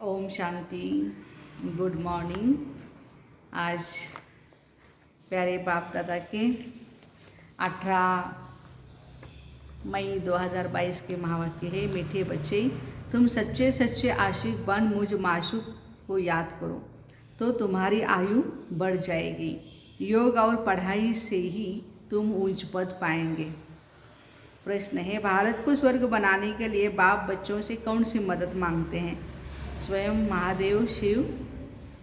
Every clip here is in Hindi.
ओम शांति। Good morning. आज प्यारे बाप दादा के 18 मई 2022 के महावाक्य है। मीठे बच्चे, तुम सच्चे सच्चे आशिक बन मुझ माशूक को याद करो तो तुम्हारी आयु बढ़ जाएगी। योग और पढ़ाई से ही तुम उच्च पद पाएंगे। प्रश्न है, भारत को स्वर्ग बनाने के लिए बाप बच्चों से कौन सी मदद मांगते हैं? स्वयं महादेव शिव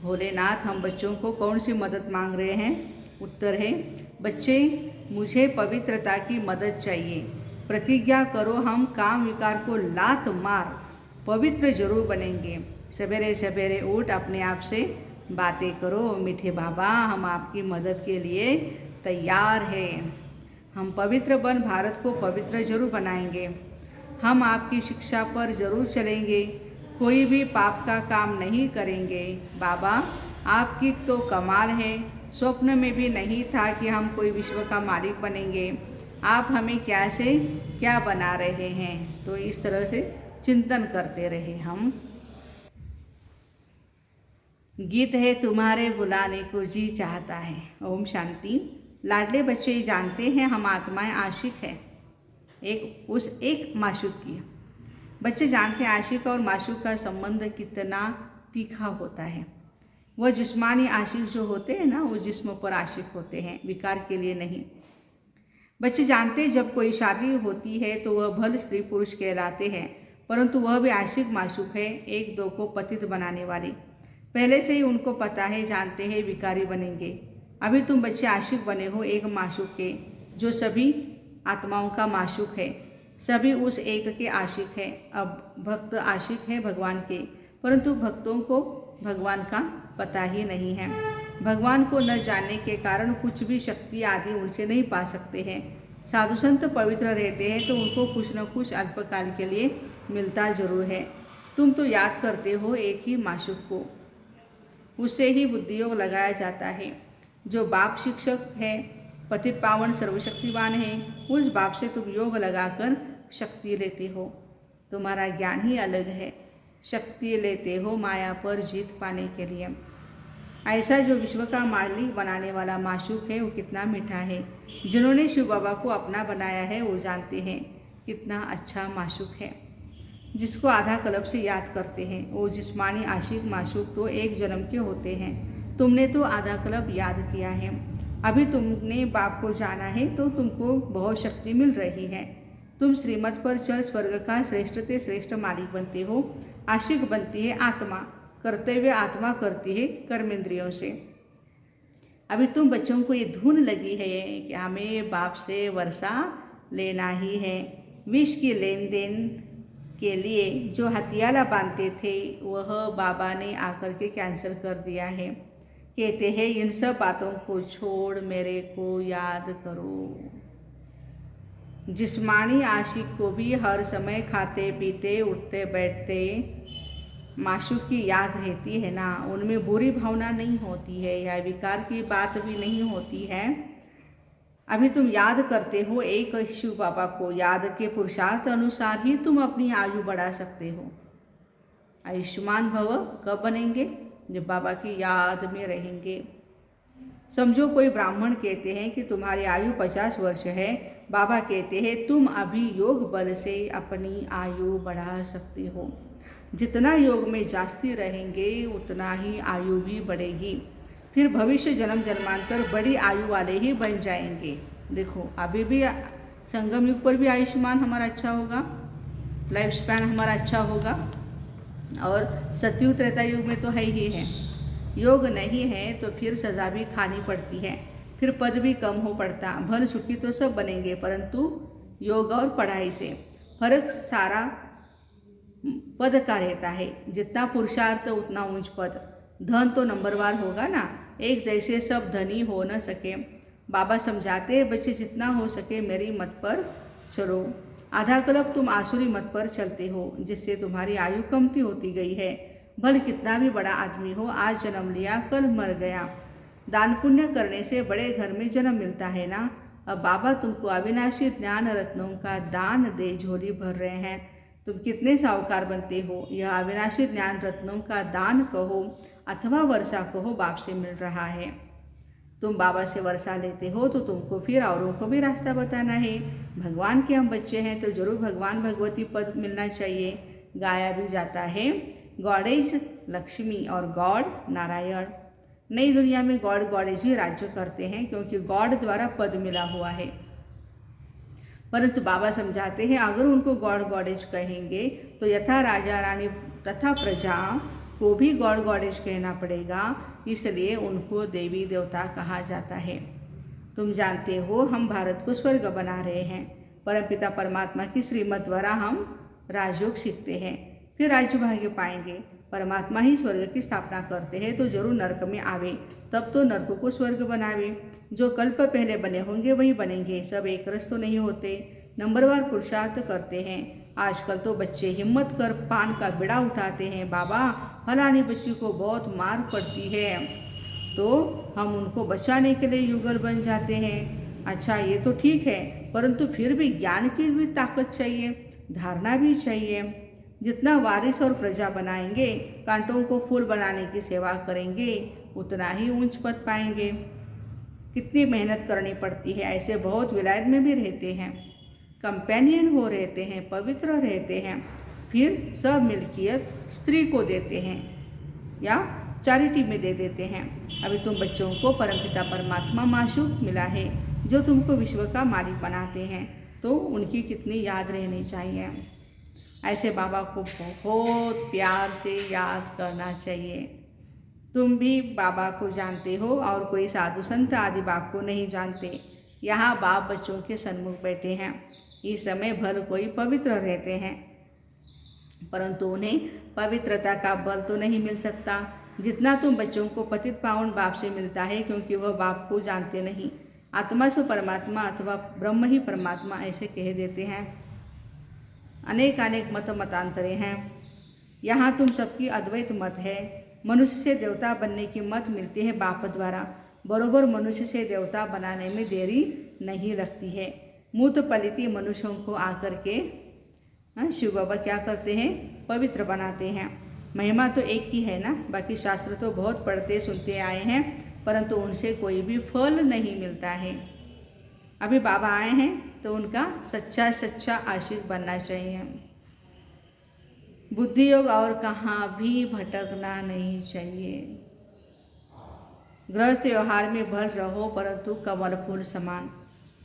भोलेनाथ हम बच्चों को कौन सी मदद मांग रहे हैं? उत्तर है, बच्चे मुझे पवित्रता की मदद चाहिए। प्रतिज्ञा करो, हम काम विकार को लात मार पवित्र जरूर बनेंगे। सवेरे सवेरे उठ अपने आप से बातें करो, मीठे बाबा हम आपकी मदद के लिए तैयार हैं। हम पवित्र बन भारत को पवित्र जरूर बनाएंगे। हम आपकी शिक्षा पर जरूर चलेंगे, कोई भी पाप का काम नहीं करेंगे। बाबा आपकी तो कमाल है, स्वप्न में भी नहीं था कि हम कोई विश्व का मालिक बनेंगे। आप हमें क्या से क्या बना रहे हैं? तो इस तरह से चिंतन करते रहे हम। गीत है, तुम्हारे बुलाने को जी चाहता है। ओम शांति। लाडले बच्चे जानते हैं हम आत्माएं आशिक है एक माशूक की। बच्चे जानते हैं आशिक और माशूक का संबंध कितना तीखा होता है। वह जिस्मानी आशिक जो होते हैं ना, वो जिस्म पर आशिक होते हैं, विकार के लिए नहीं। बच्चे जानते हैं जब कोई शादी होती है तो वह भल स्त्री पुरुष कहलाते हैं, परंतु वह भी आशिक माशूक है, एक दो को पतित बनाने वाली। पहले से ही उनको पता है, जानते हैं विकारी बनेंगे। अभी तुम बच्चे आशिक बने हो एक माशूक के, जो सभी आत्माओं का माशूक है, सभी उस एक के आशिक है। अब भक्त आशिक है भगवान के, परंतु भक्तों को भगवान का पता ही नहीं है। भगवान को न जानने के कारण कुछ भी शक्ति आदि उनसे नहीं पा सकते हैं। साधु संत पवित्र रहते हैं तो उनको कुछ न कुछ अल्पकाल के लिए मिलता जरूर है। तुम तो याद करते हो एक ही माशूक को, उससे ही बुद्धि योग लगाया जाता है। जो बाप शिक्षक है, पतित पावन सर्वशक्तिवान है, उस बाप से तुम योग लगाकर शक्ति लेते हो। तुम्हारा ज्ञान ही अलग है, शक्ति लेते हो माया पर जीत पाने के लिए। ऐसा जो विश्व का मालिक बनाने वाला माशूक है वो कितना मीठा है। जिन्होंने शिव बाबा को अपना बनाया है वो जानते हैं कितना अच्छा माशूक है। जिसको आधा कल्प से याद करते हैं वो जिस्मानी आशिक माशूक तो एक जन्म के होते हैं। तुमने तो आधा कल्प याद किया है, अभी तुमने बाप को जाना है तो तुमको बहुत शक्ति मिल रही है। तुम श्रीमत पर चल स्वर्ग का श्रेष्ठ से श्रेष्ठ मालिक बनते हो। आशिक बनती है आत्मा, कर्तव्य आत्मा करती है कर्मेंद्रियों से। अभी तुम बच्चों को ये धुन लगी है कि हमें बाप से वर्षा लेना ही है। विष की लेन देन के लिए जो हथियाला बांधते थे वह बाबा ने आकर के कैंसिल कर दिया है। कहते हैं इन सब बातों को छोड़ मेरे को याद करो। जिस्मानी आशिक को भी हर समय खाते पीते उठते बैठते माशूक की याद रहती है ना, उनमें बुरी भावना नहीं होती है या विकार की बात भी नहीं होती है। अभी तुम याद करते हो एक शिव बाबा को, याद के पुरुषार्थ अनुसार ही तुम अपनी आयु बढ़ा सकते हो। आयुष्मान भव कब बनेंगे? जब बाबा की याद में रहेंगे। समझो कोई ब्राह्मण कहते हैं कि तुम्हारी आयु 50 वर्ष है, बाबा कहते हैं तुम अभी योग बल से अपनी आयु बढ़ा सकते हो। जितना योग में जास्ती रहेंगे उतना ही आयु भी बढ़ेगी। फिर भविष्य जन्म जन्मांतर बड़ी आयु वाले ही बन जाएंगे। देखो अभी भी संगम युग पर भी आयुष्मान हमारा अच्छा होगा, लाइफ स्पैन हमारा अच्छा होगा, और सतयुग त्रेता युग में तो है ही है। योग नहीं है तो फिर सज़ा भी खानी पड़ती है, फिर पद भी कम हो पड़ता। भल सुखी तो सब बनेंगे, परंतु योग और पढ़ाई से फर्क सारा पद का रहता है। जितना पुरुषार्थ उतना ऊंच पद। धन तो नंबरवार होगा ना, एक जैसे सब धनी हो न सके। बाबा समझाते हैं बच्चे जितना हो सके मेरी मत पर चलो। आधा कल्प तुम आसुरी मत पर चलते हो, जिससे तुम्हारी आयु कमती होती गई है। भले कितना भी बड़ा आदमी हो, आज जन्म लिया कल मर गया। दान पुण्य करने से बड़े घर में जन्म मिलता है ना। अब बाबा तुमको अविनाशी ज्ञान रत्नों का दान दे झोली भर रहे हैं, तुम कितने साहूकार बनते हो। यह अविनाशी ज्ञान रत्नों का दान कहो अथवा वर्षा कहो बाप से मिल रहा है। तुम बाबा से वर्षा लेते हो तो तुमको फिर औरों को भी रास्ता बताना है। भगवान के हम बच्चे हैं तो जरूर भगवान भगवती पद मिलना चाहिए। गाया भी जाता है गॉड इज लक्ष्मी और गॉड नारायण। नई दुनिया में गॉड गॉडेज ही राज्य करते हैं क्योंकि गॉड द्वारा पद मिला हुआ है। परंतु बाबा समझाते हैं अगर उनको गॉड गॉडेज कहेंगे तो यथा राजा रानी तथा प्रजा को भी गॉड गॉडेज कहना पड़ेगा, इसलिए उनको देवी देवता कहा जाता है। तुम जानते हो हम भारत को स्वर्ग बना रहे हैं। परमपिता परमात्मा की श्रीमत द्वारा हम राजयोग सीखते हैं, फिर राज्य भाग्य पाएंगे। परमात्मा ही स्वर्ग की स्थापना करते हैं तो जरूर नरक में आवे, तब तो नरक को स्वर्ग बनावे। जो कल्प पहले बने होंगे वही बनेंगे, सब एक रस तो नहीं होते। नंबरवार पुरुषार्थ करते हैं। आजकल तो बच्चे हिम्मत कर पान का बिड़ा उठाते हैं, बाबा फलानी बच्ची को बहुत मार पड़ती है, तो हम उनको बचाने के लिए युगल बन जाते हैं। अच्छा ये तो ठीक है, परंतु फिर भी ज्ञान की भी ताकत चाहिए, धारणा भी चाहिए। जितना वारिस और प्रजा बनाएंगे, कांटों को फूल बनाने की सेवा करेंगे, उतना ही ऊंच पद पाएंगे। कितनी मेहनत करनी पड़ती है। ऐसे बहुत विलायत में भी रहते हैं, कंपेनियन हो रहते हैं, पवित्र रहते हैं, फिर सब मिल्कियत स्त्री को देते हैं या चैरिटी में दे देते हैं। अभी तुम बच्चों को परमपिता परमात्मा माशूक मिला है जो तुमको विश्व का मालिक बनाते हैं, तो उनकी कितनी याद रहनी चाहिए। ऐसे बाबा को बहुत प्यार से याद करना चाहिए। तुम भी बाबा को जानते हो और कोई साधु संत आदि बाप को नहीं जानते। यहाँ बाप बच्चों के सन्मुख बैठे हैं। इस समय भल कोई पवित्र रहते हैं, परंतु उन्हें पवित्रता का बल तो नहीं मिल सकता जितना तुम बच्चों को पतित पावन बाप से मिलता है, क्योंकि वह बाप को जानते नहीं। आत्मा से परमात्मा अथवा ब्रह्म ही परमात्मा ऐसे कह देते हैं। अनेक अनेक मतांतरे हैं। यहाँ तुम सबकी अद्वैत मत है। मनुष्य से देवता बनने की मत मिलती है बाप द्वारा। बरोबर मनुष्य से देवता बनाने में देरी नहीं लगती है। मूत पलिती मनुष्यों को आकर के शिव बाबा क्या करते हैं, पवित्र बनाते हैं। महिमा तो एक ही है ना, बाकी शास्त्र तो बहुत पढ़ते सुनते आए हैं, परंतु उनसे कोई भी फल नहीं मिलता है। अभी बाबा आए हैं तो उनका सच्चा सच्चा आशिक बनना चाहिए। बुद्धि योग और कहाँ भी भटकना नहीं चाहिए। गृहस्थ व्यवहार में भल रहो, परंतु कमल फूल समान।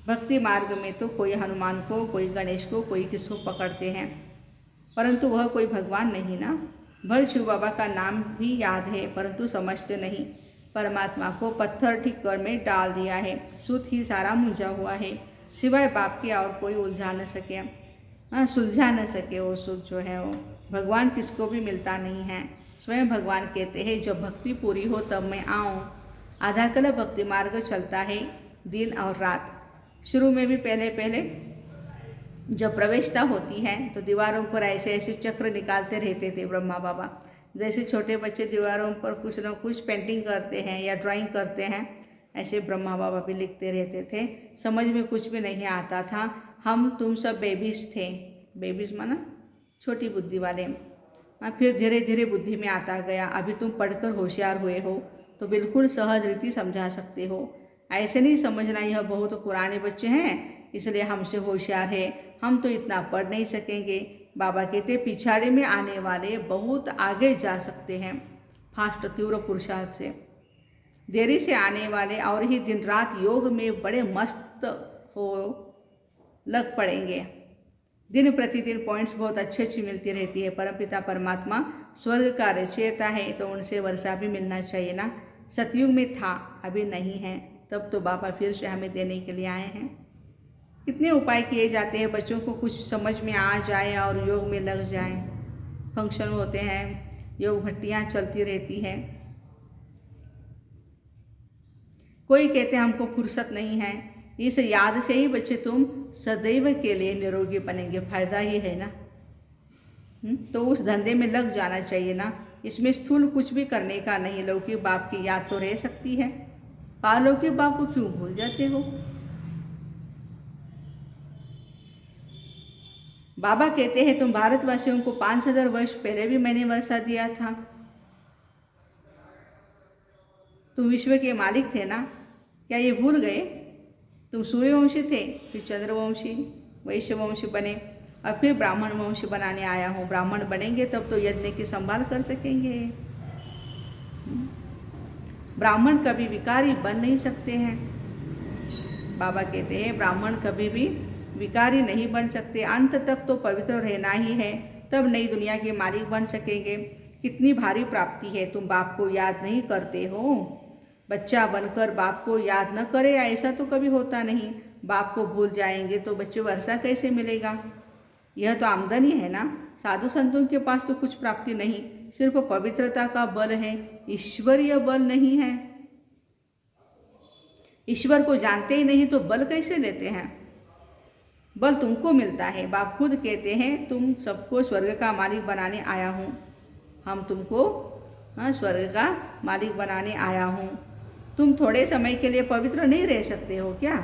भक्ति मार्ग में तो कोई हनुमान को, कोई गणेश को, कोई किसको पकड़ते हैं, परंतु वह कोई भगवान नहीं ना। भल शिव बाबा का नाम भी याद है, परंतु समझते नहीं। परमात्मा को पत्थर ठिक्कर में डाल दिया है, सूत ही सारा मुंझा हुआ है, सिवाय बाप के और कोई उलझा न सके, सुलझा न सके। वो सूत जो है वो भगवान किसको भी मिलता नहीं है। स्वयं भगवान कहते हैं जब भक्ति पूरी हो तब मैं आऊँ। आधा कल भक्ति मार्ग चलता है दिन और रात। शुरू में भी पहले जब प्रवेशता होती है तो दीवारों पर ऐसे ऐसे चक्र निकालते रहते थे ब्रह्मा बाबा। जैसे छोटे बच्चे दीवारों पर कुछ न कुछ पेंटिंग करते हैं या ड्राइंग करते हैं, ऐसे ब्रह्मा बाबा भी लिखते रहते थे। समझ में कुछ भी नहीं आता था। हम तुम सब बेबीज थे। बेबीज माना छोटी बुद्धि वाले। फिर धीरे धीरे बुद्धि में आता गया। अभी तुम पढ़कर होशियार हुए हो तो बिल्कुल सहज रीति समझा सकते हो। ऐसे नहीं समझना यह बहुत पुराने बच्चे हैं इसलिए हमसे होशियार है, हम तो इतना पढ़ नहीं सकेंगे। बाबा कहते पिछाड़े में आने वाले बहुत आगे जा सकते हैं फास्ट तीव्र पुरुषार्थ से। देरी से आने वाले और ही दिन रात योग में बड़े मस्त हो लग पड़ेंगे। दिन प्रतिदिन पॉइंट्स बहुत अच्छी मिलती रहती है। परमपिता परमात्मा स्वर्ग का रचयिता है तो उनसे वर्षा भी मिलना चाहिए ना। सतयुग में था, अभी नहीं है, तब तो बाबा फिर से हमें देने के लिए आए हैं। कितने उपाय किए जाते हैं बच्चों को कुछ समझ में आ जाए और योग में लग जाए। फंक्शन होते हैं, योग भट्टियाँ चलती रहती हैं। कोई कहते हैं हमको फुर्सत नहीं है। इस याद से ही बच्चे तुम सदैव के लिए निरोगी बनेंगे, फायदा ही है ना। तो उस धंधे में लग जाना चाहिए ना। इसमें स्थूल कुछ भी करने का नहीं। लौकिक बाप की याद तो रह सकती है, पारलौकिक बाप को क्यों भूल जाते हो। बाबा कहते हैं तुम भारतवासियों को 5000 वर्ष पहले भी मैंने वर्षा दिया था। तुम विश्व के मालिक थे ना, क्या ये भूल गए? तुम सूर्यवंशी थे, फिर चंद्रवंशी, वैश्यवंशी बने और फिर ब्राह्मण वंश बनाने आया हूँ। ब्राह्मण बनेंगे तब तो यज्ञ की संभाल कर सकेंगे। ब्राह्मण कभी विकारी बन नहीं सकते हैं। बाबा कहते हैं ब्राह्मण कभी भी विकारी नहीं बन सकते, अंत तक तो पवित्र रहना ही है, तब नई दुनिया के मालिक बन सकेंगे। कितनी भारी प्राप्ति है, तुम बाप को याद नहीं करते हो। बच्चा बनकर बाप को याद न करे ऐसा तो कभी होता नहीं। बाप को भूल जाएंगे तो बच्चे वर्षा कैसे मिलेगा? यह तो आमदनी है ना। साधु संतों के पास तो कुछ प्राप्ति नहीं, सिर्फ पवित्रता का बल है, ईश्वरीय बल नहीं है। ईश्वर को जानते ही नहीं तो बल कैसे लेते हैं? बल तुमको मिलता है। बाप खुद कहते हैं तुम सबको स्वर्ग का मालिक बनाने आया हूँ। हम तुमको स्वर्ग का मालिक बनाने आया हूँ। तुम थोड़े समय के लिए पवित्र नहीं रह सकते हो क्या?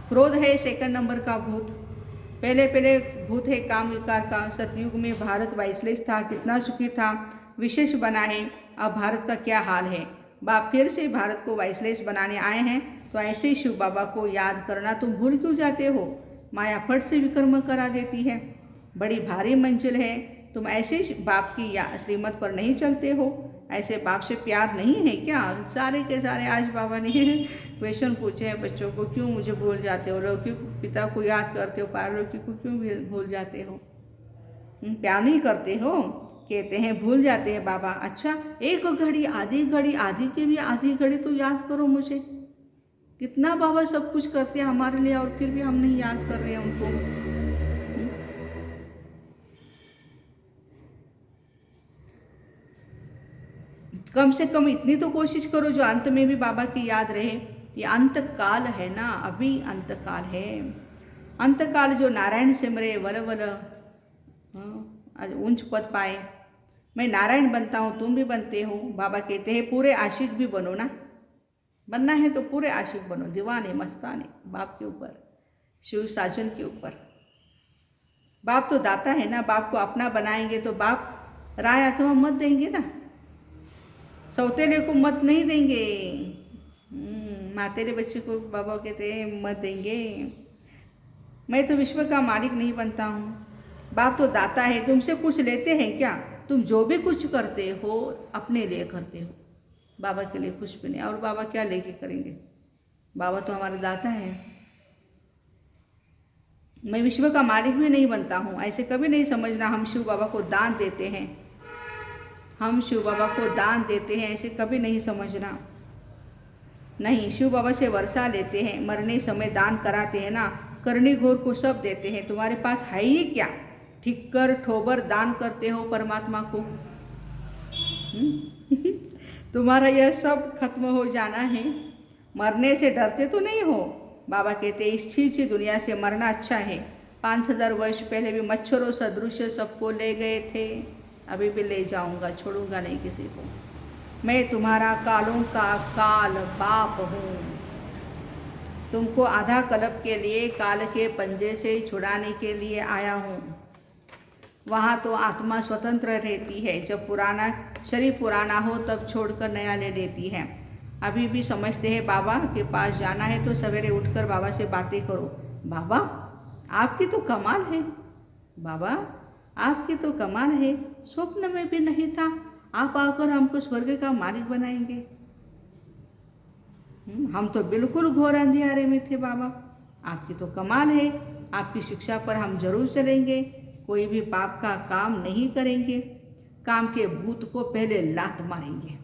क्रोध है सेकंड नंबर का भूत। पहले भूत है काम विकार का। सतयुग में भारत वाइसलेस था, कितना सुखी था, विशेष बना है। अब भारत का क्या हाल है? बाप फिर से भारत को वाइसलेस बनाने आए हैं, तो ऐसे शिव बाबा को याद करना तुम भूल क्यों जाते हो? माया फट से विकर्म करा देती है। बड़ी भारी मंजिल है, तुम ऐसे बाप की श्रीमत पर नहीं चलते हो। ऐसे बाप से प्यार नहीं है क्या? सारे के सारे आज बाबा ने क्वेश्चन पूछे हैं बच्चों को, क्यों मुझे भूल जाते हो? क्यों पिता को याद करते हो? पार्वती को क्यों भूल जाते हो? प्यार नहीं करते हो? कहते हैं भूल जाते हैं बाबा। अच्छा, एक घड़ी, आधी के भी आधी घड़ी तो याद करो मुझे। कितना बाबा सब कुछ करते हैं हमारे लिए और फिर भी हम नहीं याद कर रहे हैं उनको। कम से कम इतनी तो कोशिश करो जो अंत में भी बाबा की याद रहे। ये अंत काल है ना, अभी अंत काल है। अंत काल जो नारायण सिमरे वल वल ऊंच पद पाए। मैं नारायण बनता हूँ, तुम भी बनते हो। बाबा कहते हैं पूरे आशिक भी बनो ना। बनना है तो पूरे आशिक बनो, दीवाने मस्ताने बाप के ऊपर, शिव साजन के ऊपर। बाप तो दाता है ना, बाप को अपना बनाएंगे तो बाप राय अथवा मत देंगे ना। सौतेले को मत नहीं देंगे, मातेले बच्चे को बाबा कहते हैं मत देंगे। मैं तो विश्व का मालिक नहीं बनता हूँ। बाप तो दाता है, तुमसे कुछ लेते हैं क्या? तुम जो भी कुछ करते हो अपने लिए करते हो, बाबा के लिए कुछ भी नहीं। और बाबा क्या लेके करेंगे? बाबा तो हमारे दाता है। मैं विश्व का मालिक भी नहीं बनता हूँ, ऐसे कभी नहीं समझना। हम शिव बाबा को दान देते हैं, हम शिव बाबा को दान देते हैं, ऐसे कभी नहीं समझना। नहीं, शिव बाबा से वर्षा लेते हैं, मरने समय दान कराते हैं ना। करनी घोर को सब देते हैं, तुम्हारे पास है ही क्या? ठिक्कर ठोबर दान करते हो परमात्मा को। तुम्हारा यह सब खत्म हो जाना है। मरने से डरते तो नहीं हो? बाबा कहते इस छी दुनिया से मरना अच्छा है। 5000 वर्ष पहले भी मच्छरों सदृश सबको ले गए थे, अभी भी ले जाऊंगा, छोड़ूंगा नहीं किसी को। मैं तुम्हारा कालों का काल बाप हूँ। तुमको आधा कल्प के लिए काल के पंजे से छुड़ाने के लिए आया हूँ। वहाँ तो आत्मा स्वतंत्र रहती है, जब पुराना शरीर पुराना हो तब छोड़कर नया ले लेती है। अभी भी समझते हैं बाबा के पास जाना है तो सवेरे उठकर बाबा से बातें करो। बाबा आपकी तो कमाल है, बाबा आपकी तो कमाल है, स्वप्न में भी नहीं था आप आकर हमको स्वर्ग का मालिक बनाएंगे। हम तो बिल्कुल घोर अंधियारे में थे बाबा, आपकी तो कमाल है। आपकी शिक्षा पर हम जरूर चलेंगे, कोई भी पाप का काम नहीं करेंगे, काम के भूत को पहले लात मारेंगे।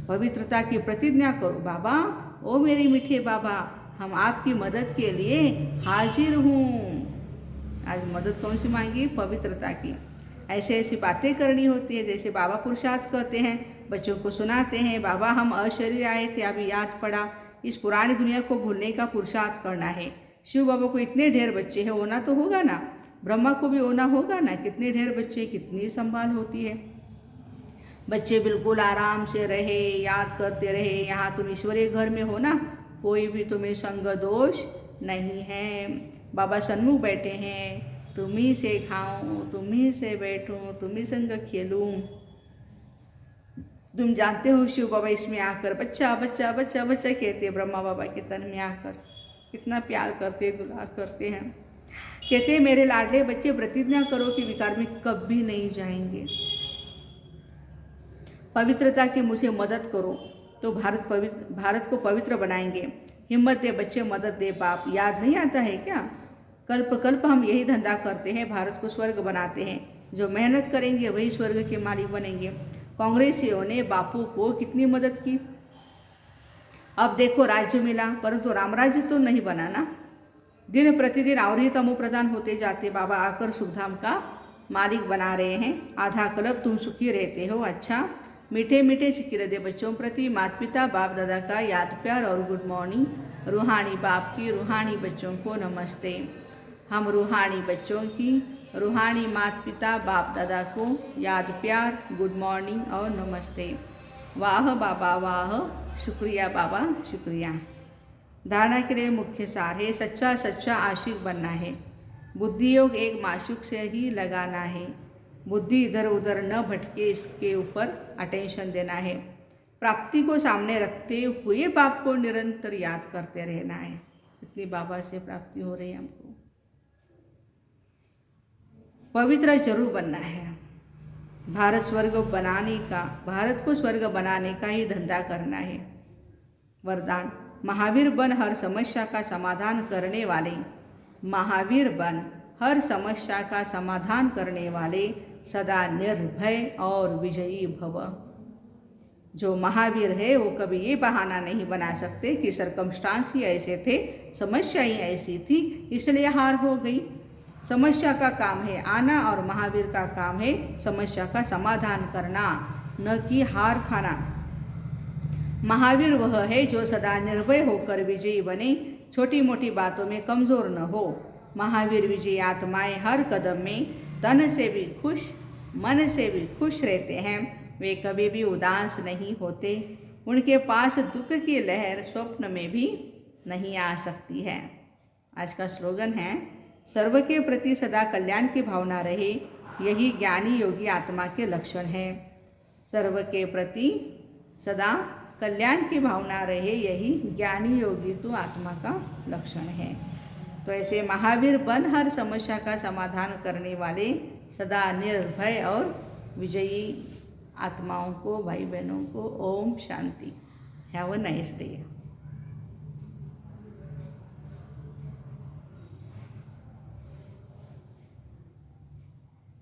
पवित्रता की प्रतिज्ञा करो बाबा। ओ मेरे मीठे बाबा, हम आपकी मदद के लिए हाजिर हूँ। आज मदद कौन सी मांगी? पवित्रता की। ऐसे ऐसी बातें करनी होती है जैसे बाबा पुरुषार्थ कहते हैं, बच्चों को सुनाते हैं। बाबा हम अशरीर आए थे, अभी याद पड़ा। इस पुरानी दुनिया को भूलने का पुरुषार्थ करना है। शिव बाबा को इतने ढेर बच्चे हैं, होना तो होगा ना। ब्रह्मा को भी होना होगा ना। कितने ढेर बच्चे, कितनी संभाल होती है। बच्चे बिल्कुल आराम से रहे, याद करते रहे। यहाँ तुम ईश्वरीय घर में हो ना, कोई भी तुम्हें संग दोष नहीं है। बाबा सन्मुख बैठे हैं, तुम्ही से खाऊं, तुम्ही से बैठूं, तुम्ही संग खेलूं। तुम जानते हो शिव बाबा इसमें आकर बच्चा बच्चा बच्चा बच्चा कहते हैं, ब्रह्मा बाबा के तन में आकर कितना प्यार करते, दुलार करते हैं। कहते हैं मेरे लाडले बच्चे प्रतिज्ञा करो कि विकार में कभी नहीं जाएंगे, पवित्रता की मुझे मदद करो तो भारत को पवित्र बनाएंगे। हिम्मत दे बच्चे, मदद दे बाप। याद नहीं आता है क्या? कल्प कल्प हम यही धंधा करते हैं, भारत को स्वर्ग बनाते हैं। जो मेहनत करेंगे वही स्वर्ग के मालिक बनेंगे। कांग्रेसियों ने बापू को कितनी मदद की, अब देखो राज्य मिला, परंतु रामराज्य तो नहीं बना ना। दिन प्रतिदिन और ही तमो प्रधान होते जाते, बाबा आकर सुखधाम का मालिक बना रहे हैं। आधा कल्प तुम सुखी रहते हो, अच्छा। मीठे मीठे सिक्के दे बच्चों प्रति माता पिता बाप दादा का याद प्यार और गुड मॉर्निंग। रूहानी बाप की रूहानी बच्चों को नमस्ते। हम रूहानी बच्चों की रूहानी माता पिता बाप दादा को याद प्यार, गुड मॉर्निंग और नमस्ते। वाह बाबा वाह, शुक्रिया बाबा शुक्रिया। धारणा के लिए मुख्य सार है, सच्चा सच्चा आशिक बनना है। बुद्धि योग एक माशूक से ही लगाना है। बुद्धि इधर उधर न भटके, इसके ऊपर अटेंशन देना है। प्राप्ति को सामने रखते हुए बाप को निरंतर याद करते रहना है। इतनी बाबा से प्राप्ति हो रही है हमको। पवित्र जरूर बनना है। भारत को स्वर्ग बनाने का ही धंधा करना है। वरदान, महावीर बन हर समस्या का समाधान करने वाले, महावीर बन हर समस्या का समाधान करने वाले, सदा निर्भय और विजयी भव। जो महावीर है वो कभी ये बहाना नहीं बना सकते कि सरकमस्टांस ही ऐसे थे, समस्या ही ऐसी थी इसलिए हार हो गई। समस्या का काम है आना और महावीर का काम है समस्या का समाधान करना, न कि हार खाना। महावीर वह है जो सदा निर्भय होकर विजयी बने, छोटी मोटी बातों में कमज़ोर न हो। महावीर विजयी आत्माएं हर कदम में तन से भी खुश, मन से भी खुश रहते हैं। वे कभी भी उदास नहीं होते। उनके पास दुख की लहर स्वप्न में भी नहीं आ सकती है। आज का स्लोगन है, सर्व के प्रति सदा कल्याण की भावना रहे, यही ज्ञानी योगी आत्मा के लक्षण है। सर्व के प्रति सदा कल्याण की भावना रहे, यही ज्ञानी योगी तो आत्मा का लक्षण है। तो ऐसे महावीर बन हर समस्या का समाधान करने वाले, सदा निर्भय और विजयी आत्माओं को, भाई बहनों को ओम शांति। Have a nice day.